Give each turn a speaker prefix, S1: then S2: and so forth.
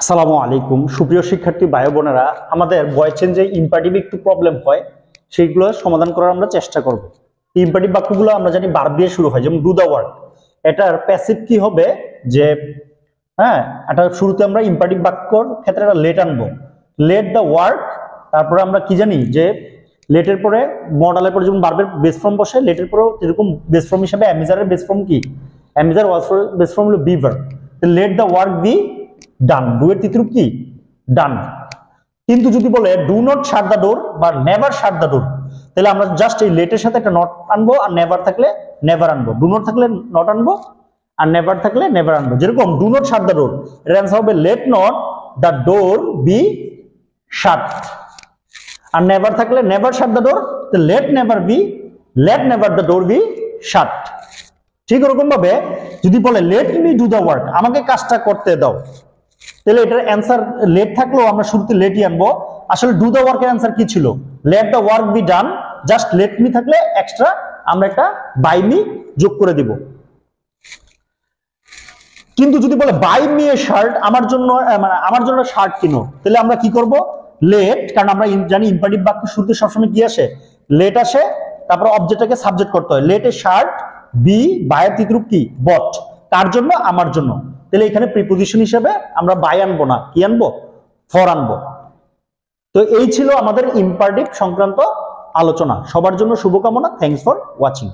S1: আসসালামু আলাইকুম সুপ্রিয় শিক্ষার্থী ভাই বোনেরা, আমাদের ভয়েস চেঞ্জে ইম্পারেটিভ একটু প্রবলেম হয়, সেইগুলো সমাধান করার আমরা চেষ্টা করব। ইম্পারেটিভ বাক্যগুলো আমরা জানি ভার্ব দিয়ে শুরু হয়, যেমন ডু দা ওয়ার্ক। এটার প্যাসিভ কি হবে যে এটা শুরুতে আমরা ইম্পারেটিভ বাক্যর ক্ষেত্রে একটা লেট আনবো, লেট দ্য ওয়ার্ক। তারপরে আমরা কি জানি যে লেটের পরে মডালের পরে যেমন ভার্বের বেস ফর্ম বসে, লেটের পরেও এরকম বেস ফর্ম হিসেবে অ্যামিজারের বেস ফর্ম কি, অ্যামিজার বেস ফর্ম হলো be verb. Let the work be done, do এর তৃতীয় কি ডান। কিন্তু যদি বলে ডু নট শাট দ্য ডোর বা নেভার শাট দ্য ডোর, তাহলে আমরা জাস্ট এই লেটের সাথে একটা নট আনবো, আর নেভার থাকলে নেভার আনবো, ডু নট থাকলে নট আনবো, আর নেভার থাকলে নেভার আনবো। যেরকম do not shut the door, এর অ্যান্সার হবে let not the door be shut. আর নেভার থাকলে never shut the door, let never the door be shut. ঠিক ওরকম ভাবে যদি বলে let me do the work, আমাকে কাজটা করতে দাও, তাহলে এটার অ্যান্সার লেট থাকলেও আমরা শুরুতে লেটই আনবো। আসলে ডু দ্য ওয়ার্কের অ্যান্সার কি ছিল, let the work be done, just let me থাকলে এক্সট্রা আমরা একটা বাই মি যোগ করে দিব। কিন্তু যদি বলে বাই মি এ শার্ট, আমার জন্য শার্ট কিনো, তাহলে আমরা কি করব, লেট, কারণ আমরা জানি ইম্পারেটিভ বাক্য শুরুতে সবসময় কি আসে, লেট আসে, তারপর অবজেক্টটাকে সাবজেক্ট করতে হয়। লেট এ শার্ট বি বায়ের তৃতীয় কি বট, তার জন্য আমার জন্য, তাহলে এখানে প্রিপোজিশন হিসেবে আমরা বাই আনবো না, কি আনবো, ফর আনবো। তো এই ছিল আমাদের ইম্পারেটিভ সংক্রান্ত আলোচনা। সবার জন্য শুভকামনা। Thanks for watching.